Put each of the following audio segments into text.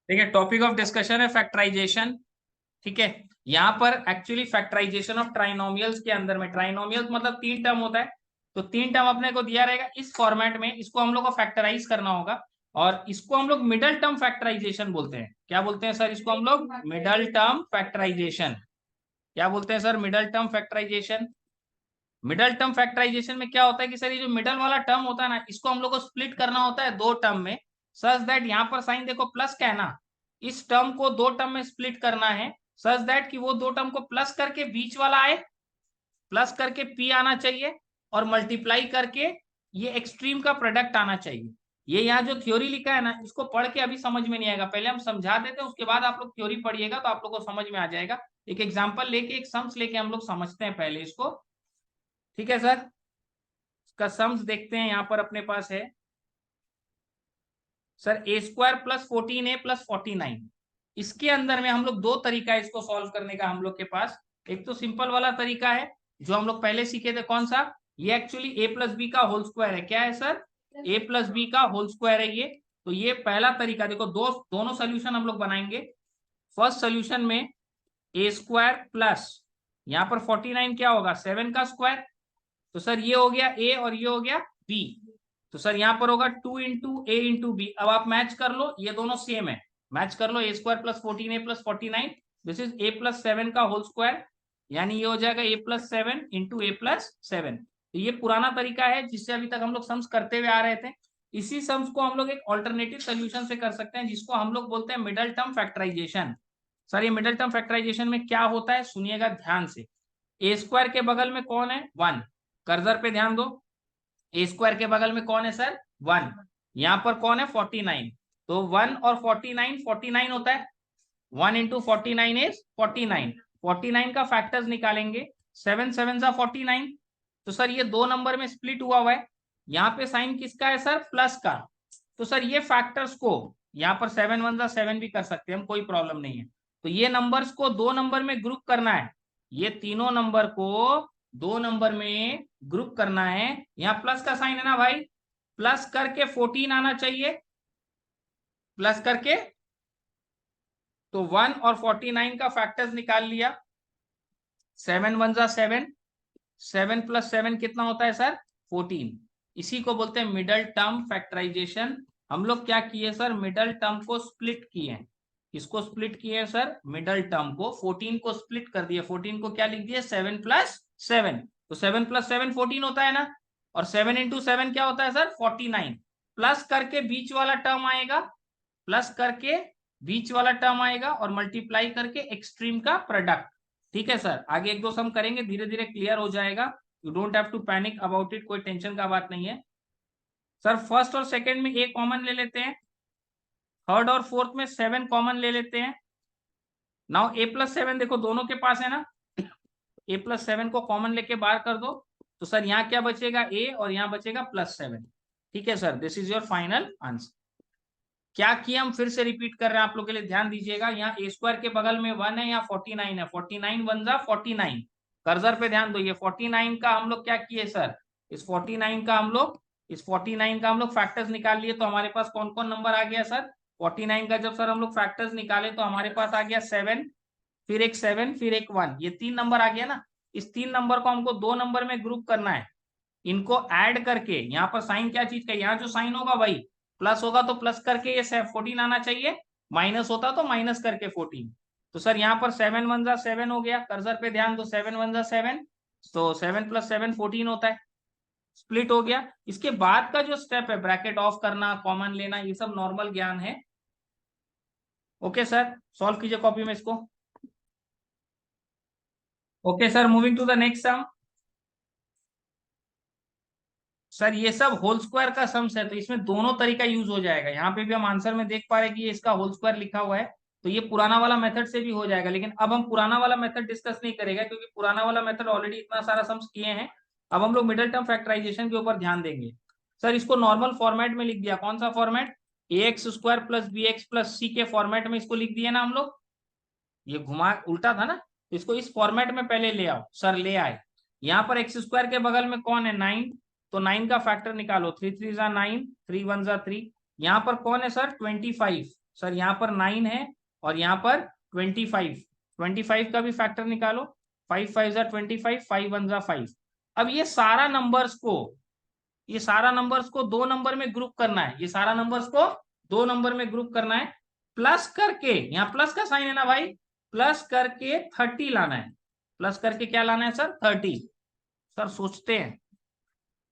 ठीक है, topic of discussion है फैक्टराइजेशन। ठीक है, यहाँ पर एक्चुअली फैक्टराइजेशन ऑफ ट्राइनोमियल्स के अंदर में, ट्राइनोमियल्स मतलब तीन टर्म होता है, तो तीन टर्म अपने को दिया रहेगा इस फॉर्मेट में, इसको हम लोग को फैक्टराइज करना होगा और इसको हम लोग मिडल टर्म फैक्टराइजेशन बोलते हैं। क्या बोलते हैं सर इसको हम लोग? Middle term factorisation. क्या बोलते हैं sir? Middle term factorisation. Middle term factorisation में क्या होता है कि सर ये जो मिडल वाला टर्म होता है ना, इसको हम लोग को स्प्लिट करना होता है दो टर्म में, सच दैट यहाँ पर साइन देखो प्लस का है ना, इस टर्म को दो टर्म में स्प्लिट करना है सच दैट कि वो दो टर्म को प्लस करके बीच वाला आए, प्लस करके पी आना चाहिए और मल्टीप्लाई करके ये एक्सट्रीम का प्रोडक्ट आना चाहिए। ये यहाँ जो थ्योरी लिखा है ना, इसको पढ़ के अभी समझ में नहीं आएगा, पहले हम समझा देते हैं, उसके बाद आप लोग थ्योरी पढ़िएगा तो आप लोग को समझ में आ जाएगा। एक एग्जाम्पल लेके, एक सम्स लेके हम लोग समझते हैं पहले इसको। ठीक है सर, इसका सम्स देखते हैं, यहाँ पर अपने पास है सर ए स्क्वायर प्लस 14a प्लस 49। इसके अंदर में हम लोग दो तरीका है इसको सॉल्व करने का हम लोग के पास। एक तो सिंपल वाला तरीका है जो हम लोग पहले सीखे थे, कौन सा? ये एक्चुअली ए प्लस बी का होल स्क्वायर है। क्या है सर? ए प्लस बी का होल स्क्वायर है ये। तो ये पहला तरीका, देखो दोनों सोल्यूशन हम लोग बनाएंगे। फर्स्ट सोल्यूशन में ए स्क्वायर प्लस यहाँ पर 49 क्या होगा? 7 का स्क्वायर। तो सर ये हो गया ए और ये हो गया बी। तो सर यहाँ पर होगा 2 × a × b। अब आप मैच कर लो, ये दोनों सेम है, मैच कर लो। A square plus 14a plus 49, this is a plus 7 का होल स्क्वायर, यानी ये हो जाएगा a प्लस 7 × a+7। तो ये पुराना तरीका है जिससे अभी तक हम लोग सम्स करते हुए आ रहे थे। इसी सम्स को हम लोग एक ऑल्टरनेटिव सोल्यूशन से कर सकते हैं जिसको हम लोग बोलते हैं मिडल टर्म फैक्टराइजेशन। सर ये मिडल टर्म फैक्टराइजेशन में क्या होता है सुनिएगा ध्यान से। ए स्क्वायर के बगल में कौन है? 1। कर्सर पे ध्यान दो, ए स्क्वायर के बगल में कौन है सर? 1। यहां पर कौन है? 49। तो 1 और 49, 49 होता है, 1 × 49 इज 49। 49 का फैक्टर्स निकालेंगे, 7 7 सा 49। तो सर ये दो नंबर में स्प्लिट हुआ है, यहाँ पे साइन किसका है सर? प्लस का। तो सर ये फैक्टर्स को यहाँ पर 7 1 सा 7 भी कर सकते हैं हम, कोई प्रॉब्लम नहीं है। तो ये नंबर्स को दो नंबर में ग्रुप करना है, ये तीनों नंबर को दो नंबर में ग्रुप करना है। यहाँ प्लस का साइन है ना भाई, प्लस करके 14 आना चाहिए, प्लस करके। तो 1 और 49 का फैक्टर्स निकाल लिया, 7 1 सा 7, 7 + 7 कितना होता है सर? 14। इसी को बोलते हैं मिडल टर्म फैक्टराइजेशन। हम लोग क्या किए सर? मिडल टर्म को स्प्लिट किए। किसको स्प्लिट किए सर? मिडल टर्म को। 14 को स्प्लिट कर दिया, 14 को क्या लिख दिया? 7 + 7। तो 7 + 7 14 होता है ना, और 7 × 7 क्या होता है सर? 49। प्लस करके बीच वाला टर्म आएगा, प्लस करके बीच वाला टर्म आएगा और मल्टीप्लाई करके एक्सट्रीम का प्रोडक्ट। ठीक है सर, आगे एक दो सम करेंगे, धीरे धीरे क्लियर हो जाएगा। You don't have to panic about it, कोई टेंशन का बात नहीं है। सर फर्स्ट और सेकंड में ए कॉमन ले लेते हैं, थर्ड और फोर्थ में 7 कॉमन ले लेते हैं। नाउ a+7 देखो दोनों के पास है ना, a+7 को कॉमन लेके बाहर कर दो, तो सर यहाँ क्या बचेगा? a और यहाँ बचेगा +7। ठीक है sir, this is your final answer. क्या किया हम फिर से रिपीट कर रहे हैं आप लोग के लिए, ध्यान दीजिएगा। यहाँ ए स्क्वायर के बगल में 1 है, यहाँ 49 है, 49 1 सा 49। कर्सर पे ध्यान दो, ये 49 का हम लोग क्या किए सर? इस 49 का हम लोग फैक्टर्स निकाल लिए। तो हमारे पास कौन कौन नंबर आ गया सर? 49 का जब सर हम लोग फैक्टर्स निकाले तो हमारे पास आ गया 7, फिर एक 7, फिर एक 1, ये 3 नंबर आ गया ना। इस 3 नंबर को हमको दो नंबर में ग्रुप करना है, इनको ऐड करके। यहाँ पर साइन क्या चीज का? यहाँ जो साइन होगा भाई प्लस होगा तो प्लस करके ये 14 आना चाहिए, माइनस होता तो माइनस करके 14। तो सर यहाँ पर 7 1 सा 7 हो गया, कर्सर पे ध्यान दो, 7 1 सा 7, तो 7 + 7 14 होता है, स्प्लिट हो गया। इसके बाद का जो स्टेप है ब्रैकेट ऑफ करना, कॉमन लेना, ये सब नॉर्मल ज्ञान है। ओके सर, सॉल्व कीजिए कॉपी में इसको। Okay sir, moving to the next sum. Sir ये सब होल स्क्वायर का सम्स है, तो इसमें दोनों तरीका यूज हो जाएगा। यहाँ पे भी हम आंसर में देख पा रहे हैं कि ये इसका होल स्क्वायर लिखा हुआ है, तो ये पुराना वाला मेथड से भी हो जाएगा। लेकिन अब हम पुराना वाला मेथड डिस्कस नहीं करेगा क्योंकि पुराना वाला मेथड ऑलरेडी इतना सारा सम्स किए हैं। अब हम लोग मिडिल टर्म फैक्टराइजेशन के ऊपर ध्यान देंगे। सर इसको नॉर्मल फॉर्मेट में लिख दिया, कौन सा फॉर्मेट? ax² + bx + c के फॉर्मेट में इसको लिख दिया ना हम लोग। ये घुमा उल्टा था ना, तो इसको इस फॉर्मेट में पहले ले आओ। सर ले आए। यहाँ पर x² के बगल में कौन है? 9। तो 9 का फैक्टर निकालो, 3 3 सा 9, 3 1 सा 3। यहाँ पर कौन है सर? 25। सर यहाँ पर 9 है और यहाँ पर 25, 25 का भी फैक्टर निकालो। 5 5 जा 25, 5 1 जा 5। अब ये सारा नंबर्स को दो नंबर में ग्रुप करना है, ये सारा नंबर्स को दो नंबर में ग्रुप करना है, प्लस करके, यहाँ प्लस का साइन है ना भाई, प्लस करके 30 लाना है। प्लस करके क्या लाना है सर? 30। सर सोचते हैं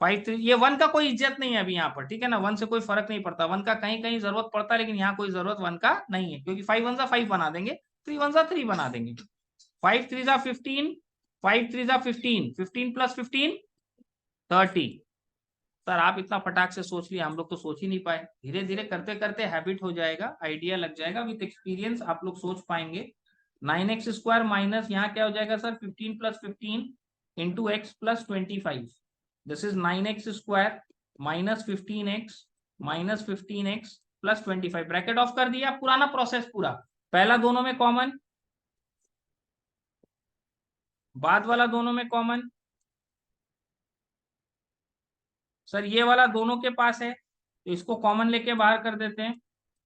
5 3, ये 1 का कोई इज्जत नहीं है अभी यहाँ पर, ठीक है ना, 1 से कोई फर्क नहीं पड़ता, 1 का कहीं कहीं जरूरत पड़ता है, लेकिन यहाँ कोई जरूरत 1 का नहीं है, क्योंकि 5 1 जा 5 बना देंगे, 3 1 जा 3 बना देंगे। 5 3 जा 15, 5 3 जा 15, 15 प्लस 15 30। सर आप इतना फटाक से सोच लिया, हम लोग तो सोच ही नहीं पाए। धीरे धीरे करते करते हैबिट हो जाएगा, आइडिया लग जाएगा, विथ एक्सपीरियंस आप लोग सोच पाएंगे। 9x² माइनस यहाँ क्या हो जाएगा sir? 15 plus 15 into x plus 25। This is 9x² minus 15x plus 25। Bracket of कर दिया, पुराना प्रोसेस पूरा। पहला दोनों में कॉमन, बाद वाला दोनों में कॉमन। सर ये वाला दोनों के पास है तो इसको कॉमन लेके बाहर कर देते हैं।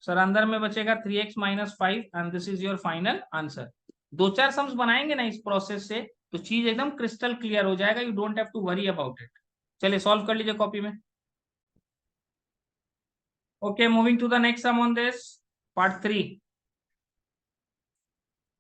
सर अंदर में बचेगा 3x minus 5 and this is your final answer. दो चार सम्स बनाएंगे ना इस प्रोसेस से तो चीज एकदम क्रिस्टल क्लियर हो जाएगा, you don't have to worry about it. चलिए सॉल्व कर लीजिए कॉपी में। Okay, moving to the next sum on this part 3।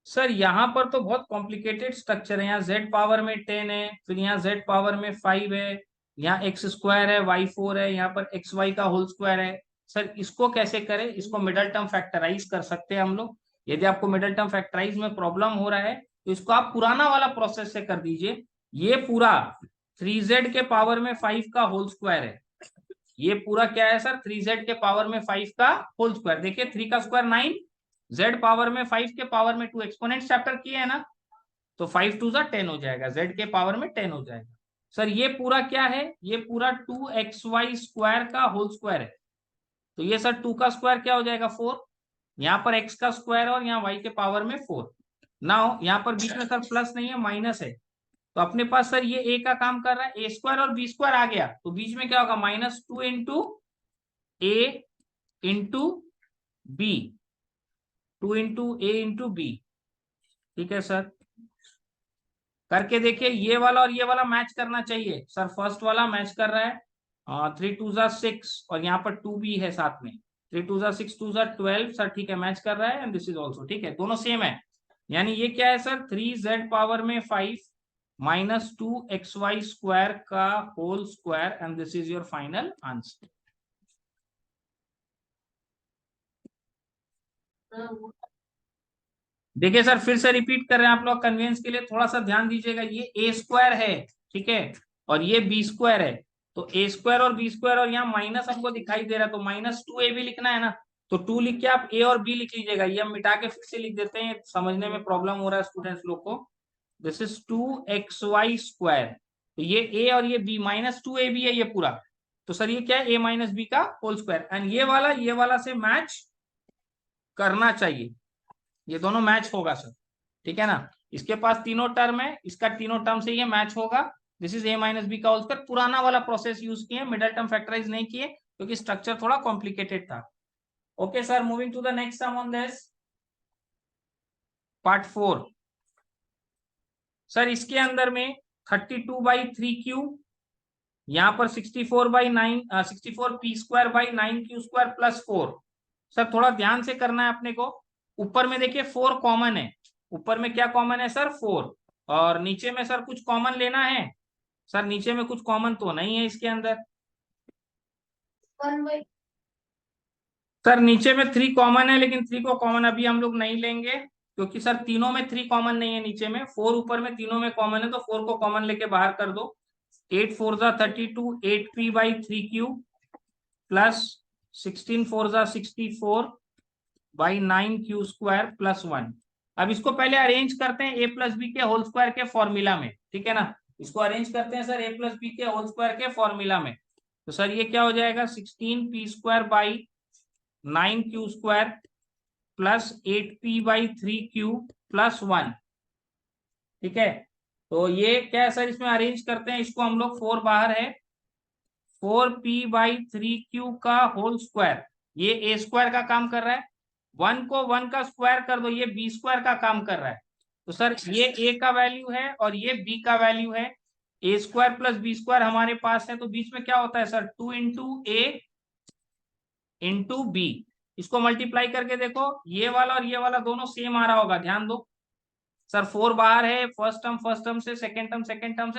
Sir यहाँ पर तो बहुत कॉम्प्लिकेटेड स्ट्रक्चर है, यहाँ z पावर में 10 है, फिर यहाँ z पावर में 5 है, यहाँ x² है, y4 है, यहाँ पर xy का होल स्क्वायर है। सर इसको कैसे करें? इसको मिडल टर्म फैक्टराइज कर सकते हैं हम लोग। यदि आपको मिडल टर्म फैक्टराइज में प्रॉब्लम हो रहा है तो इसको आप पुराना वाला प्रोसेस से कर दीजिए। ये पूरा 3z के पावर में 5 का होल स्क्वायर है, ये पूरा क्या है सर? 3z के पावर में 5 का होल स्क्वायर। देखिए 3 का स्क्वायर 9, z पावर में 5 के पावर में 2, एक्सपोनेंट चैप्टर किए है ना, तो 5 2 जा 10 हो जाएगा, z के पावर में 10 हो जाएगा। सर ये पूरा क्या है? ये पूरा 2xy² का होल स्क्वायर है, तो ये सर 2 का स्क्वायर क्या हो जाएगा? 4। यहाँ पर x का स्क्वायर है और यहाँ y के पावर में 4। नाउ यहाँ पर बीच में सर प्लस नहीं है, माइनस है, तो अपने पास सर ये a का काम कर रहा है, a² और b² आ गया, तो बीच में क्या होगा? -2 into a into b, 2 into a into b. ठीक है सर, करके देखिए, ये वाला और ये वाला मैच करना चाहिए। सर फर्स्ट वाला मैच कर रहा है, 3 2 जा 6 और यहाँ पर 2 भी है साथ में, 3 2 जा 6 2 जा 12। सर ठीक है, मैच कर रहा है, एंड दिस इज ऑल्सो ठीक है, दोनों सेम है। यानी ये क्या है सर? 3z पावर में 5 माइनस 2xy² का whole square, and this is your final answer. देखिए सर फिर से रिपीट कर रहे हैं आप लोग कन्वीनियंस के लिए, थोड़ा सा ध्यान दीजिएगा। ये a² है, ठीक है, और ये b² है, तो a² और b² और यहाँ माइनस हमको दिखाई दे रहा है, तो -2a भी लिखना है ना, तो 2 लिख के आप a और b लिख लीजिएगा। ये हम मिटा के फिर से लिख देते हैं, समझने में प्रॉब्लम हो रहा है स्टूडेंट्स लोग को। दिस इज 2xy², तो ये a और ये b, -2a भी है ये पूरा, तो सर ये क्या है? a माइनस b का होल स्क्वायर, एंड ये वाला से मैच करना चाहिए, ये दोनों मैच होगा सर, ठीक है ना। इसके पास तीनों टर्म है, इसका तीनों टर्म से ये मैच होगा। This is a minus b का होल स्क्वायर। पुराना वाला प्रोसेस यूज किए, मिडल टर्म फैक्टराइज नहीं किए क्योंकि स्ट्रक्चर थोड़ा कॉम्प्लिकेटेड था। Okay sir, moving to the next sum on this part 4। Sir इसके अंदर में 32/3 यहाँ पर 64/9 64p²/9q² प्लस 4। सर थोड़ा ध्यान से करना है अपने को। ऊपर में देखिए 4 कॉमन है, ऊपर में क्या कॉमन है सर? 4। और नीचे में सर कुछ कॉमन लेना है। सर नीचे में कुछ कॉमन तो नहीं है इसके अंदर। सर नीचे में 3 कॉमन है, लेकिन 3 को कॉमन अभी हम लोग नहीं लेंगे, क्योंकि सर तीनों में 3 कॉमन नहीं है, नीचे में 4 ऊपर में तीनों में कॉमन है, तो 4 को कॉमन लेके बाहर कर दो। 8 4 जा 32, 8p/3q प्लस 16 4 जा 64/9q² प्लस 1। अब इसको पहले अरेंज करते हैं a प्लस बी के होल स्क्वायर के फॉर्मूला में, ठीक है ना। इसको अरेंज करते हैं सर a प्लस बी के होल स्क्वायर के फॉर्मूला में, तो सर ये क्या हो जाएगा? 16p²/9q² plus 8p/3q plus 1। ठीक है, तो ये क्या है सर? इसमें अरेंज करते हैं इसको हम लोग, 4 बाहर है, 4p/3q का होल स्क्वायर, ये a² का काम कर रहा है, 1 को 1 का स्क्वायर कर दो, ये बी स्क्वायर का काम कर रहा है। तो सर ये ए का वैल्यू है और ये बी का वैल्यू है। ए स्क्वायर प्लस बी स्क्वायर हमारे पास है, तो बीच में क्या होता है सर, 2 इंटू ए इंटू बी। इसको मल्टीप्लाई करके देखो, ये वाला और ये वाला दोनों सेम आ रहा होगा, ध्यान दो। सर 4 बाहर है, फर्स्ट टर्म से, सेकंड टर्म से,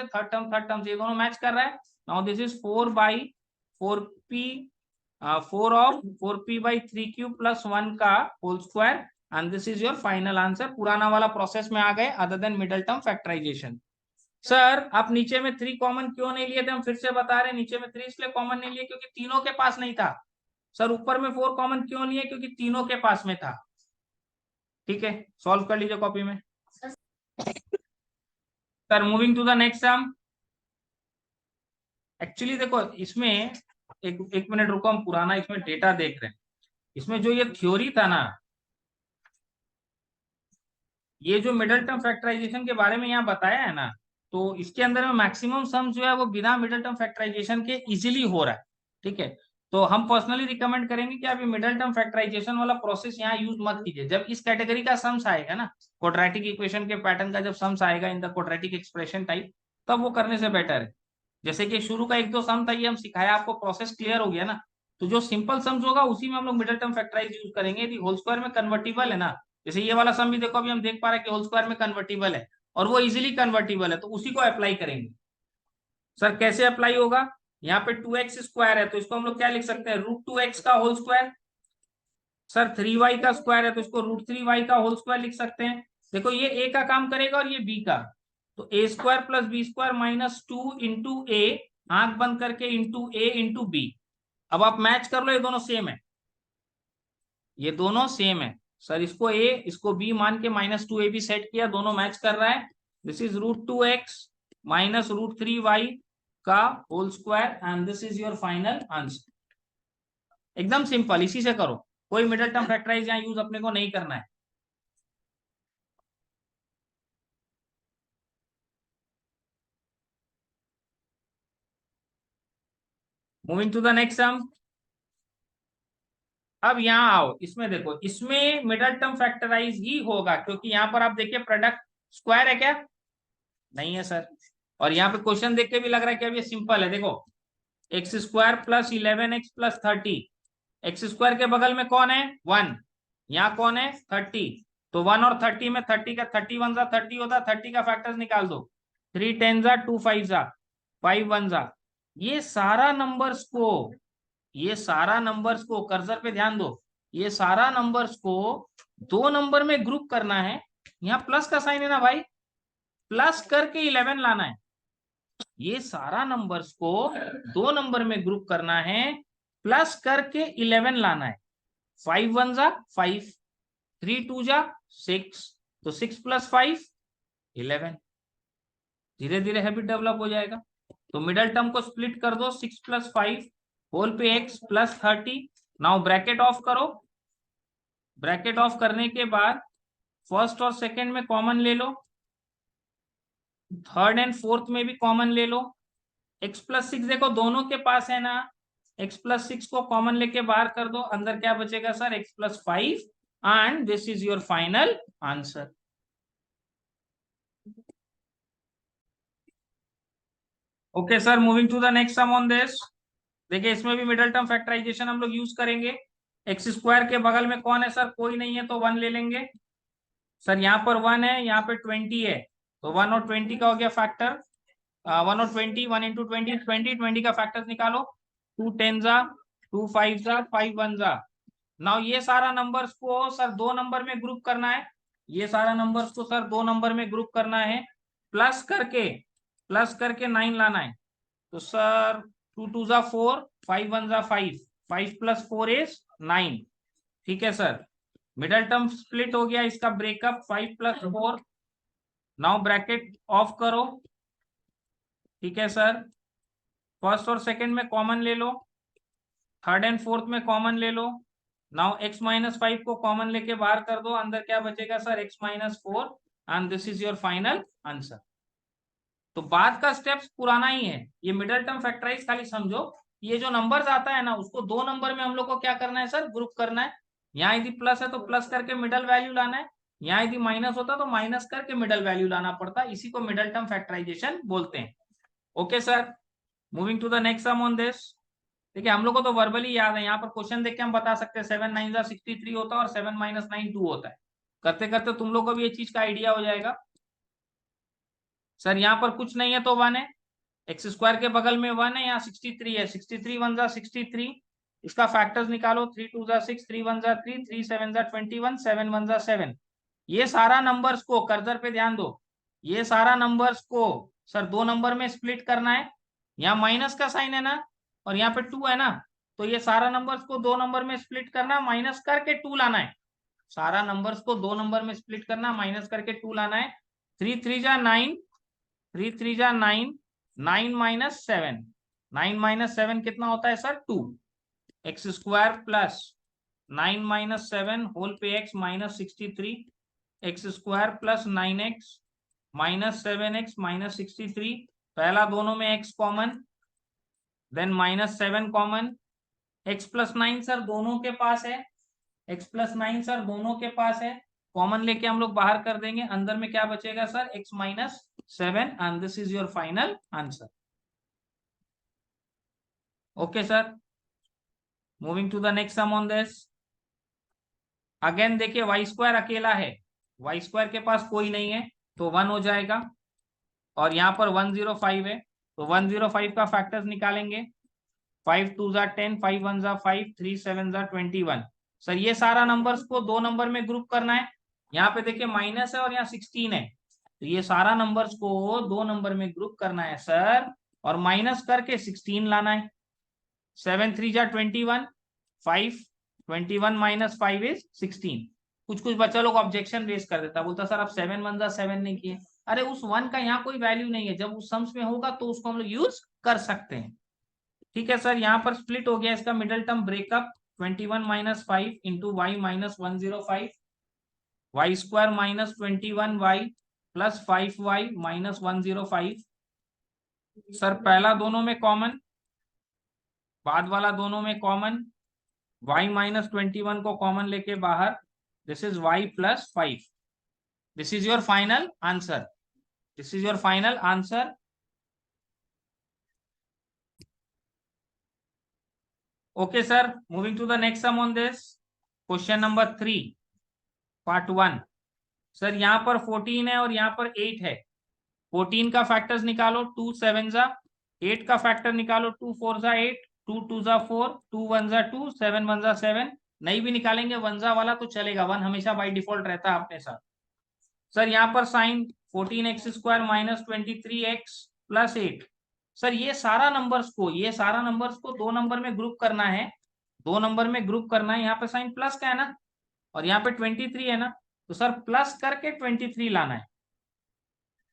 थर्ड टर्म से, ये दोनों मैच कर रहा है। Now this is 4/4p, 4p/3q plus 1 का whole square, and this is your final answer. पुराना वाला प्रोसेस में आ गए, other than middle term factorisation. Sir आप नीचे में 3 कॉमन क्यों नहीं लिए थे, हम फिर से बता रहे हैं, नीचे में 3 इसलिए कॉमन नहीं लिए क्योंकि तीनों के पास नहीं था। सर ऊपर में 4 कॉमन क्यों लिए, क्योंकि तीनों के पास में था। ठीक है, सॉल्व कर लीजिए कॉपी में। Sir moving to the next sum. Actually देखो इसमें एक मिनट रुको, हम पुराना इसमें डेटा देख रहे हैं। इसमें जो ये थ्योरी था ना, ये जो मिडल टर्म फैक्टराइजेशन के बारे में यहाँ बताया है ना, तो इसके अंदर में मैक्सिमम सम जो है वो बिना मिडल टर्म फैक्टराइजेशन के इजीली हो रहा है। ठीक है, तो हम पर्सनली रिकमेंड करेंगे कि आप ये मिडल टर्म फैक्टराइजेशन वाला प्रोसेस यहाँ यूज मत कीजिए। जब इस कैटेगरी का सम्स आएगा ना, क्वाड्रेटिक इक्वेशन के पैटर्न का जब सम्स आएगा in the quadratic expression type, तब वो करने से बेटर है। जैसे कि शुरू का एक दो सम था, ये हम सिखाया आपको, प्रोसेस क्लियर हो गया ना। तो जो सिंपल सम्स होगा उसी में हम लोग मिडल टर्म फैक्टराइज यूज करेंगे। यदि होल स्क्वायर में कन्वर्टिबल है ना, जैसे ये वाला सम भी देखो, अभी हम देख पा रहे हैं कि होल स्क्वायर में कन्वर्टिबल है और वो इजीली कन्वर्टिबल है, तो उसी को अप्लाई करेंगे। सर कैसे अप्लाई होगा, यहाँ पे 2x स्क्वायर है तो इसको हम लोग क्या लिख सकते हैं, √2x का होल स्क्वायर। सर 3y का स्क्वायर है तो इसको √3y का होल स्क्वायर लिख सकते हैं। देखो ये a का काम करेगा और ये b का, तो a square plus B square -2 into A, आंख बंद करके, इंटू ए इंटू बी। अब आप मैच कर लो, ये दोनों सेम है, ये दोनों सेम है। सर इसको a इसको b मान के -2a भी सेट किया, दोनों मैच कर रहा है। दिस इज √2x -√3y का whole square, and this is your final answer. एकदम सिंपल, इसी से करो, कोई मिडल टर्म फैक्टराइज यहाँ यूज अपने को नहीं करना है। Moving to the next sum. अब यहाँ आओ, इसमें देखो, इसमें मिडल टर्म फैक्टराइज ही होगा क्योंकि यहाँ पर आप देखिए प्रोडक्ट स्क्वायर है क्या, नहीं है सर। और यहाँ पे क्वेश्चन देख के भी लग रहा है कि अब ये सिंपल है। देखो x square plus 11x plus 30, x square के बगल में कौन है, 1, यहाँ कौन है, 30। तो 1 और 30 में 30 का 31 जा 30 होता, 30 का फैक्टर्स निकाल दो, 3 10 जा 2 5 जा 5 1 जा। ये सारा नंबर्स को, ये सारा नंबर्स को, कर्सर पे ध्यान दो, ये सारा नंबर्स को दो नंबर में ग्रुप करना है। यहाँ प्लस का साइन है ना भाई, प्लस करके 11 लाना है। ये सारा नंबर्स को दो नंबर में ग्रुप करना है, प्लस करके 11 लाना है। 5 1 जा 5, 3 2 जा 6, तो 6 प्लस 5 11। धीरे धीरे हैबिट डेवलप हो जाएगा। तो मिडल टर्म को स्प्लिट कर दो, 6 प्लस 5 होल पे x plus 30। Now bracket of करो, ब्रैकेट ऑफ करने के बाद फर्स्ट और सेकंड में कॉमन ले लो, थर्ड एंड फोर्थ में भी कॉमन ले लो। x प्लस 6 देखो दोनों के पास है ना, x प्लस 6 को कॉमन लेके बाहर कर दो, अंदर क्या बचेगा sir, x plus 5, and this is your final answer. Okay sir, moving to the next sum on this. देखिए इसमें भी मिडल टर्म फैक्टराइजेशन हम लोग यूज करेंगे। एक्स स्क्वायर के बगल में कौन है सर, कोई नहीं है तो 1 ले लेंगे। सर यहाँ पर 1 है, यहाँ पे 20 है, तो 1 और 20 का हो गया फैक्टर, 1 और 20, 1 इंटू 20 20, 20 का फैक्टर निकालो, 2 10 जा 2 5 जा 5 1 जा। नाउ ये सारा नंबर्स को सर दो नंबर में ग्रुप करना है, ये सारा नंबर्स को सर दो नंबर में ग्रुप करना है, प्लस करके 9 लाना है। तो सर 2 2 जा 4, 5 1 जा 5, 5 प्लस 4 इज 9। ठीक है सर, मिडल टर्म स्प्लिट हो गया, इसका breakup 5 plus 4। Now bracket of करो। ठीक है सर, फर्स्ट और सेकंड में कॉमन ले लो, थर्ड एंड फोर्थ में कॉमन ले लो। नाउ x माइनस 5 को कॉमन लेके बाहर कर दो, अंदर क्या बचेगा sir, x minus 4, and this is your final answer. तो बाद का स्टेप्स पुराना ही है, ये मिडल टर्म फैक्टराइज खाली समझो। ये जो नंबर्स आता है ना, उसको दो नंबर में हम लोग को क्या करना है सर, ग्रुप करना है। यहाँ यदि प्लस है तो प्लस करके मिडल वैल्यू लाना है, यहाँ यदि माइनस होता तो माइनस करके मिडल वैल्यू लाना पड़ता, इसी को मिडल टर्म फैक्टराइजेशन बोलते हैं। Okay sir, moving to the next sum on this. देखिए हम लोग को तो वर्बली याद है, यहाँ पर क्वेश्चन देख के हम बता सकते हैं 7 9 63 होता है और 7 माइनस 9 2 होता है। करते करते तुम लोग को भी ये चीज का आइडिया हो जाएगा। सर यहाँ पर कुछ नहीं है तो 1 है, एक्स स्क्वायर के बगल में 1 है, यहाँ 63 है, 63 1 जा 63, इसका फैक्टर्स निकालो, 3 2 जा 6, 3 1 जा 3, 3 7 जा 21, 7 1 जा 7। ये सारा नंबर्स को कर्सर पे ध्यान दो, ये सारा नंबर्स को सर दो नंबर में स्प्लिट करना है। यहाँ माइनस का साइन है ना, और यहाँ पे 2 है ना, तो ये सारा नंबर्स को दो नंबर में स्प्लिट करना, माइनस करके 2 लाना है। सारा नंबर्स को दो नंबर में स्प्लिट करना, माइनस करके 2 लाना है। 3 3 जा 9, 3 3 जा 9, 9 माइनस 7, 9 माइनस 7 कितना होता है sir 2, X square plus 9 minus 7 whole पे X minus 63, X square plus 9x minus 7x minus 63, पहला दोनों में x common, then minus 7 common, x plus 9 sir दोनों के पास है, x प्लस 9 सर दोनों के पास है, कॉमन लेके हम लोग बाहर कर देंगे, अंदर में क्या बचेगा sir x minus 7, and this is your final answer. Okay sir, moving to the next sum on this. Again देखिए वाई स्क्वायर अकेला है, वाई स्क्वायर के पास कोई नहीं है तो 1 हो जाएगा, और यहाँ पर 105 है तो 105 का फैक्टर्स निकालेंगे, 5 2 जा 10, 5 1 जा 5, 3 7 जा 21। सर ये सारा नंबर्स को दो नंबर में ग्रुप करना है, यहाँ पे देखिए माइनस है और यहाँ 16 है, तो ये सारा नंबर्स को दो नंबर में ग्रुप करना है सर, और माइनस करके 16 लाना है। 7 3 जा 21, 5, 21 माइनस 5 इज 16। कुछ कुछ बच्चा लोग ऑब्जेक्शन रेज कर देता, बोलता सर आप 7 1 जा 7 नहीं किए, अरे उस 1 का यहाँ कोई वैल्यू नहीं है, जब उस सम्स में होगा तो उसको हम लोग यूज कर सकते हैं। ठीक है सर, यहाँ पर स्प्लिट हो गया इसका middle term breakup, 21 minus 5 into y minus 105, y square minus 21 y plus 5 y minus 105। Sir पहला दोनों में कॉमन, बाद वाला दोनों में कॉमन, y माइनस 21 को कॉमन लेके बाहर, this is y plus 5, this is your final answer, this is your final answer. Okay sir, moving to the next sum on this, question number 3 part 1। Sir यहाँ पर 14 है और यहाँ पर 8 है, 14 का फैक्टर्स निकालो, 2 7 जा, 8 का फैक्टर निकालो, 2 4 जा 8, 2 2 जा 4, 2 1 जा 2, 7 1 जा 7, नहीं भी निकालेंगे वन जा वाला तो चलेगा, वन हमेशा बाई डिफॉल्ट रहता है अपने साथ। सर यहाँ पर sign 14 x square minus 23 x plus 8। Sir ये सारा नंबर्स को, ये सारा नंबर्स को दो नंबर में ग्रुप करना है, दो नंबर में ग्रुप करना है, यहाँ पे साइन प्लस का है ना, और यहाँ पे 23 है ना, तो सर प्लस करके 23 लाना है,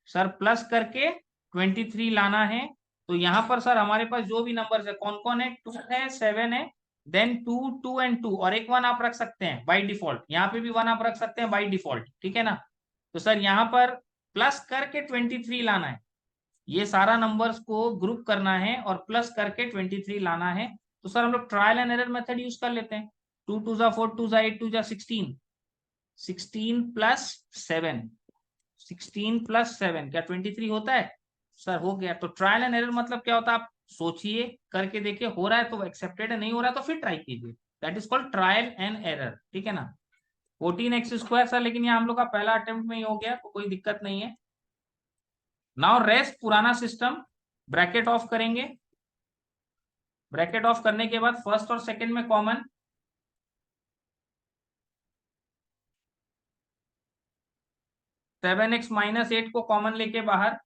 सर प्लस करके 23 लाना है। तो यहाँ पर सर हमारे पास जो भी नंबर है कौन कौन है, 2 है 7 है, देन 2 2 एंड 2, और एक 1 आप रख सकते हैं बाई डिफॉल्ट, यहाँ पे भी 1 आप रख सकते हैं बाई डिफॉल्ट, ठीक है ना। तो सर यहाँ पर प्लस करके 23 लाना है, ये सारा नंबर्स को ग्रुप करना है और प्लस करके 23 लाना है। तो सर हम लोग trial and error method use कर लेते हैं, 2 2 जा 4, 2 जा 8, 2 जा 16, 16 प्लस 7, 16 प्लस 7 क्या 23 होता है, सर हो गया। तो ट्रायल एंड एरर मतलब क्या होता है, आप सोचिए करके देखिए, हो रहा है तो एक्सेप्टेड है, नहीं हो रहा है तो फिर ट्राई कीजिए, that is called trial and error, ठीक है ना। 14 एक्स स्क्वायर सर, लेकिन ये हम लोग का पहला अटेम्प्ट में ही हो गया तो कोई दिक्कत नहीं है। नाउ रेस्ट पुराना सिस्टम, ब्रैकेट ऑफ करेंगे, ब्रैकेट ऑफ करने के बाद फर्स्ट और सेकंड में कॉमन, 7x माइनस 8 को कॉमन लेके बाहर,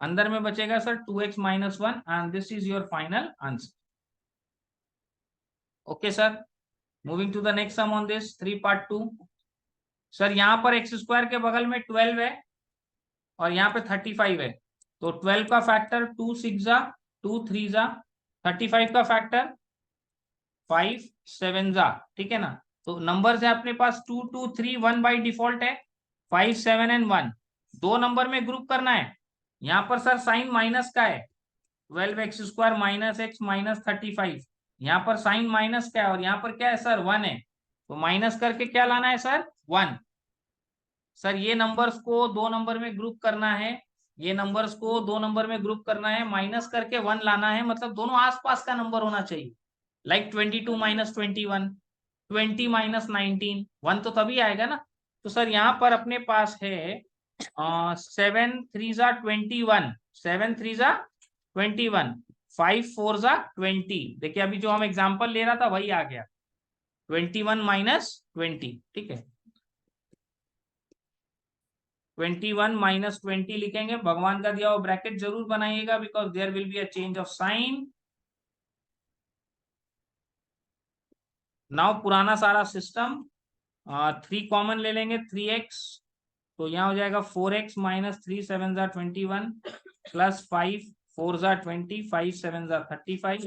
अंदर में बचेगा sir 2x minus 1, and this is your final answer. Okay sir, moving to the next sum on this 3 part 2। Sir यहाँ पर एक्स स्क्वायर के बगल में 12 है और यहाँ पे 35 है, तो 12 का फैक्टर 2 6 जा 2 3 जा, 35 का फैक्टर 5 7 जा, ठीक है ना। तो नंबर है अपने पास 2 2 3 1 बाई डिफॉल्ट है, 5 7 एंड 1 दो नंबर में ग्रुप करना है। यहाँ पर सर साइन माइनस का है, 12 x square minus x minus 35, यहाँ पर साइन माइनस का है और यहाँ पर क्या है सर 1 है, तो माइनस करके क्या लाना है सर? 1। सर ये नंबर्स को 2 नंबर में ग्रुप करना है, ये नंबर्स को 2 नंबर में ग्रुप करना है, माइनस करके 1 लाना है, मतलब दोनों आसपास का नंबर होना चाहिए। लाइक 22 माइनस 21, 20 माइनस 19, 1 तो तभी आएगा ना। तो सर यहाँ पर अपने पास है 7 3 जा 21, 7 3 जा 21, 5 4 जा 20। देखिए अभी जो हम एग्जाम्पल ले रहा था वही आ गया, 21 माइनस 20। ठीक है, 21 माइनस 20 लिखेंगे, भगवान का दिया हुआ ब्रैकेट जरूर बनाइएगा, because there will be a change of sign. Now पुराना सारा सिस्टम, 3 कॉमन ले लेंगे, 3x, तो यहाँ हो जाएगा 4x माइनस 3 7 जा 21 प्लस 5 4 जा 20 5 7 जा 35।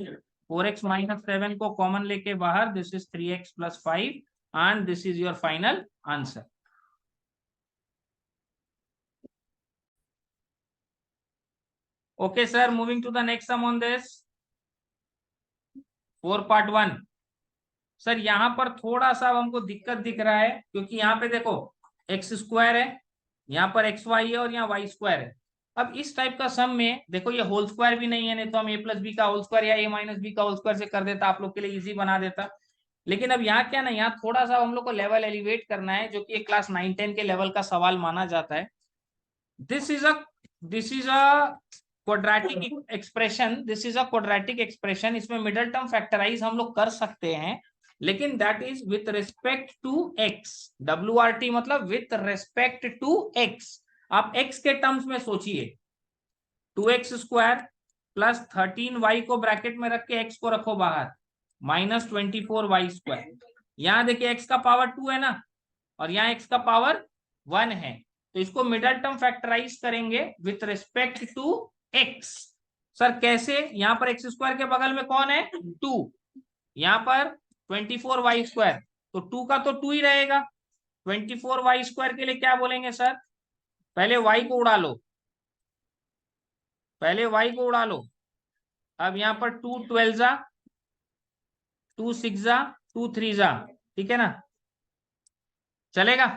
4x माइनस 7 को कॉमन लेके बाहर, this is 3x plus 5 and this is your final answer. Okay sir, moving to the next sum on this 4 part 1। Sir यहाँ पर थोड़ा सा हमको दिक्कत दिख रहा है, क्योंकि यहाँ पे देखो एक्स स्क्वायर है, यहाँ पर एक्स वाई है और यहाँ वाई स्क्वायर है। अब इस टाइप का सम में देखो ये होल स्क्वायर भी नहीं है, नहीं तो हम ए प्लस बी का होल स्क्वायर या ए माइनस बी का होल स्क्वायर से कर देता, आप लोग के लिए इजी बना देता। लेकिन अब यहाँ क्या ना, यहाँ थोड़ा सा हम लोग को लेवल एलिवेट करना है, जो कि एक क्लास 9-10 के लेवल का सवाल माना जाता है। This is a this is a quadratic expression, this is a quadratic expression. इसमें मिडल टर्म फैक्टराइज हम लोग कर सकते हैं, लेकिन that is with respect to x. WRT मतलब विथ रिस्पेक्ट टू एक्स। आप एक्स के टर्म्स में सोचिए, 2x स्क्वायर प्लस 13y को ब्रैकेट में रख के एक्स को रखो बाहर, माइनस 24y स्क्वायर। यहां देखिए x का पावर 2 है ना, और यहाँ x का पावर 1 है, तो इसको मिडल टर्म फैक्टराइज करेंगे with respect to x। Sir कैसे? यहाँ पर एक्स स्क्वायर के बगल में कौन है? 2। यहाँ पर 24y स्क्वायर, तो 2 का तो 2 ही रहेगा। 24y स्क्वायर के लिए क्या बोलेंगे सर? पहले y को उड़ा लो, पहले y को उड़ा लो। अब यहाँ पर 2 12 जा, 2 6 जा, 2 3 जा, ठीक है ना, चलेगा।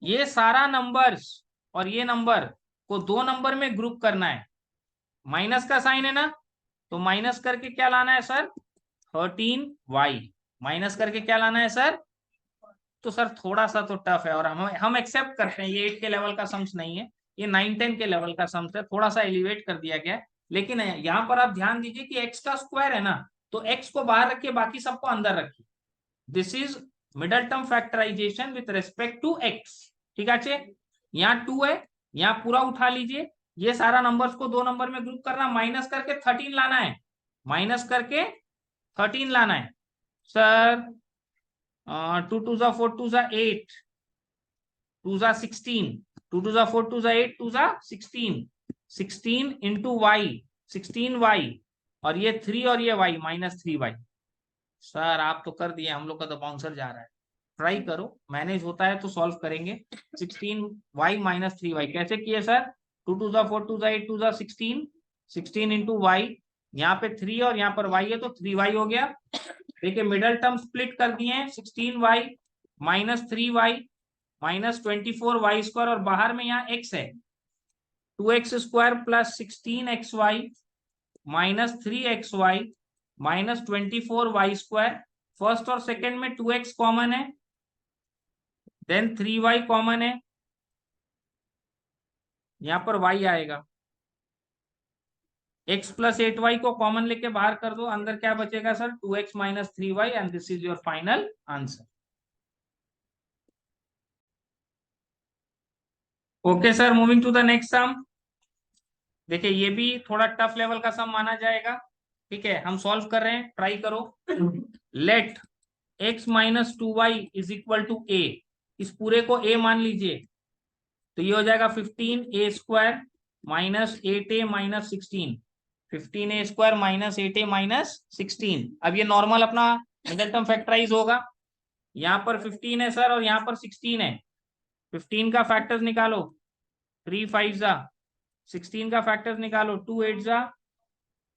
ये सारा नंबर्स और ये नंबर को 2 नंबर में ग्रुप करना है, माइनस का साइन है ना, तो माइनस करके क्या लाना है सर? 13y। माइनस करके क्या लाना है सर? तो सर थोड़ा सा तो टफ है, और हम एक्सेप्ट करते हैं, ये 8 के लेवल का सम्स नहीं है, ये 9-10 के लेवल का सम्स है, थोड़ा सा एलिवेट कर दिया गया है। लेकिन यहाँ पर आप ध्यान दीजिए कि x का स्क्वायर है ना, तो x को बाहर रखिए, बाकी सबको अंदर रखिए। This is middle term factorisation with respect to x। ठीक है, यहाँ 2 है, यहाँ पूरा उठा लीजिए, ये सारा नंबर्स को 2 नंबर में ग्रुप करना, माइनस करके 13 लाना है, माइनस करके 13 लाना है। सर 2 2 जा 4 2 जा 8, 2 जा 16, 2 2 जा 4 2 जा 8, 2 जा 16, 16 इंटू वाई, 16y, और ये 3 और ये y माइनस 3y। सर आप तो कर दिए, हम लोग का तो बाउंसर जा रहा है। ट्राई करो, मैनेज होता है तो सॉल्व करेंगे। 16y माइनस 3y कैसे किए सर? 2 2 जा 4 2 जा 8, 2 जा 16, 16 इंटू वाई, यहाँ पे 3 और यहाँ पर y है, तो 3y हो गया। देखिए मिडल टर्म स्प्लिट कर दिए, 16y minus 3y minus 24y square, और बाहर में यहाँ x है, 2x square plus 16xy minus 3xy minus 24y square. First और सेकेंड में 2x कॉमन है, देन 3y कॉमन है, यहां पर y आएगा, x प्लस 8y को कॉमन लेके बाहर कर दो, अंदर क्या बचेगा sir? 2x minus 3y, and this is your final answer. Okay sir, moving to the next sum. देखिए ये भी थोड़ा टफ लेवल का सम माना जाएगा, ठीक है, हम सॉल्व कर रहे हैं, ट्राई करो। Let x minus 2y is equal to a, इस पूरे को a मान लीजिए, तो ये हो जाएगा 15a square minus 8a minus 16, 15a square minus 8a minus 16। अब ये नॉर्मल अपना मिडल टर्म फैक्टराइज होगा, यहाँ पर 15 है सर और यहाँ पर 16 है, 15 का फैक्टर्स निकालो, 3 5 जा, 16 का फैक्टर्स निकालो, 2 8 जा,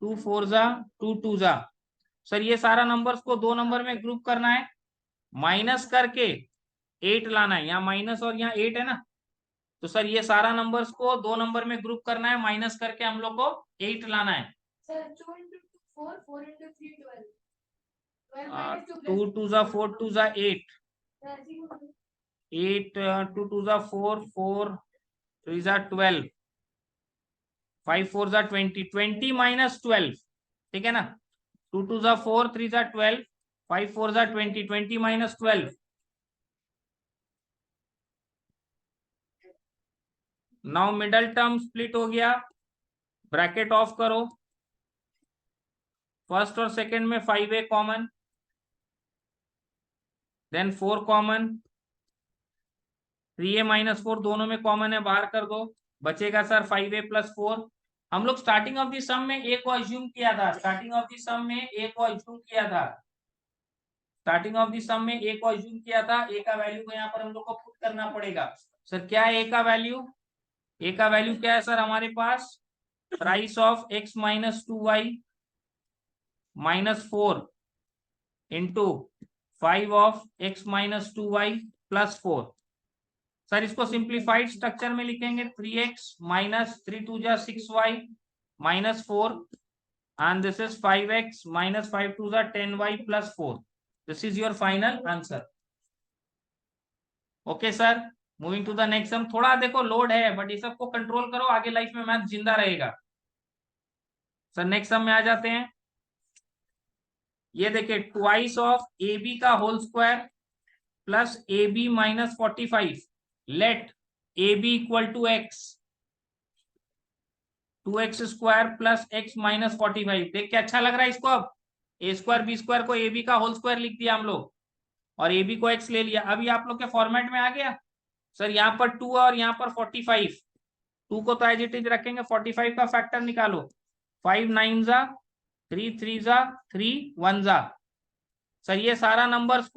2 4 जा, 2 2 जा। सर ये सारा नंबर्स को 2 नंबर में ग्रुप करना है, माइनस करके 8 लाना है, यहाँ माइनस और यहाँ 8 है ना, तो सर ये सारा नंबर्स को 2 नंबर में ग्रुप करना है, माइनस करके हम लोग को 8 लाना है। सर 2 into 2 4, 4 into 3 12, 2 2 जा 4 2 जा 8, 8 2 2 जा 4, 4 3 जा 12, 5 4 जा 20, 20 माइनस 12, ठीक है ना। 2 2 जा 4, 3 जा 12, 5 4 जा 20, 20 minus 12, now middle term split हो गया, ब्रैकेट ऑफ करो, फर्स्ट और सेकंड में 5a common, then 4 common, 3a minus 4 दोनों में कॉमन है, बाहर कर दो, बचेगा सर 5a प्लस 4। हम लोग स्टार्टिंग ऑफ द सम में a को अज्यूम किया था, स्टार्टिंग ऑफ द सम में a को अज्यूम किया था, स्टार्टिंग ऑफ द सम में a को अज्यूम किया था। a का वैल्यू को यहाँ पर हम लोग को पुट करना पड़ेगा। सर क्या है a का वैल्यू? a का वैल्यू क्या है सर हमारे पास? Price of x minus 2y minus 4 into 5 of x minus 2y plus 4। Sir इसको सिंप्लीफाइड स्ट्रक्चर में लिखेंगे 3x माइनस 3 2 जा 6y minus 4 and this is 5x minus 5 2 जा 10y plus 4. This is your final answer. Okay sir, moving to the next sum। थोड़ा देखो load है but ये सबको कंट्रोल करो, आगे लाइफ में मैथ जिंदा रहेगा। सर नेक्स्ट सम में आ जाते हैं। ये देखिए ट्वाइस ऑफ ए बी का whole square plus a b minus 45, let a b equal to x, 2x square plus x minus 45। देख के अच्छा लग रहा है इसको। अब ए स्क्वायर बी स्क्वायर को ए बी का होल स्क्वायर लिख दिया हम लोग और ए बी को एक्स ले लिया। अभी आप लोग के फॉर्मेट में आ गया। सर यहाँ पर 2 और यहाँ पर 45, 2 को तो एज इट इज रखेंगे, 45 का फैक्टर निकालो, 5 9 जा 3 3 जा 3 1 जा। सर ये सारा नंबर्स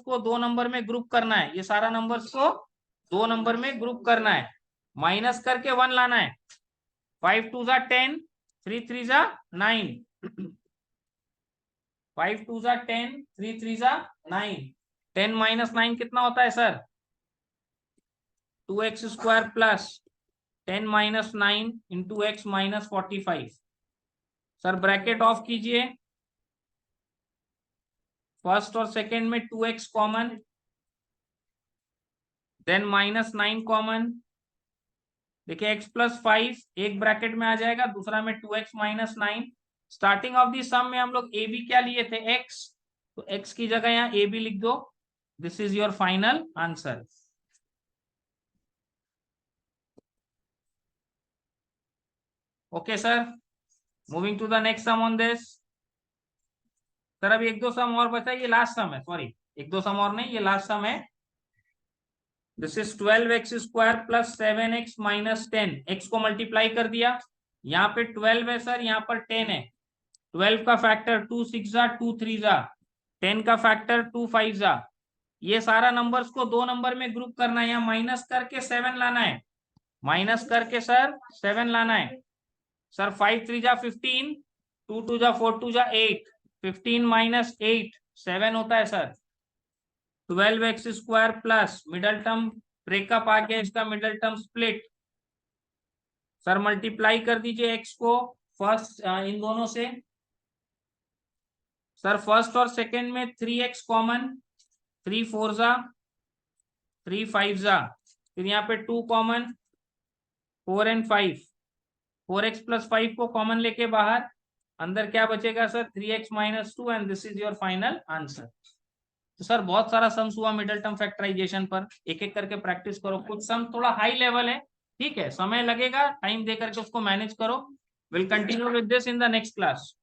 को 2 नंबर में ग्रुप करना है, ये सारा नंबर्स को 2 नंबर में ग्रुप करना है, माइनस करके 1 लाना है। 5 2 जा 10, 3 3 जा 9, 5 2 जा 10, 3 3 जा 9, 10 माइनस 9 कितना होता है sir? 2x square plus 10 minus 9 into X minus 45। Sir bracket off कीजिए, फर्स्ट और सेकेंड में 2x common, then minus 9 common. देखिए x प्लस 5 एक ब्रैकेट में आ जाएगा, दूसरा में 2x minus 9। Starting of the sum में हम लोग ए बी क्या लिए थे? x, तो x की जगह यहाँ ए बी लिख दो। This is your final answer. Okay sir, moving to the next sum on this. Sir अभी एक दो सम और बचा, ये लास्ट सम है, सॉरी एक दो सम और नहीं, ये लास्ट सम है। This is 12x square plus 7x minus 10, x को मल्टीप्लाई कर दिया, यहाँ पे 12 है सर, यहाँ पर 10 है। 12 का फैक्टर 2 6 जा 2 3 जा, 10 का फैक्टर 2 5 जा। ये सारा नंबर्स को 2 नंबर में ग्रुप करना है, यहाँ माइनस करके 7 लाना है, माइनस करके सर 7 लाना है। सर 5 3 जा 15, 2 2 जा 4 2 जा 8, 15 माइनस 8 7 होता है sir. 12x square plus middle term breakup आ गया, इसका middle term split. Sir multiply कर दीजिए x को फर्स्ट इन दोनों से। सर फर्स्ट और सेकंड में 3x कॉमन, 3 4 जा 3 5 जा, फिर यहाँ पे 2 कॉमन, 4 and 5, 4x प्लस 5 को कॉमन लेके बाहर, अंदर क्या बचेगा sir? 3x minus 2 and this is your final answer. तो सर बहुत सारा सम्स हुआ मिडल टर्म फैक्टराइजेशन पर, एक एक करके प्रैक्टिस करो। कुछ सम थोड़ा हाई लेवल है, ठीक है, समय लगेगा, टाइम दे करके उसको मैनेज करो। Will continue with this in the next class.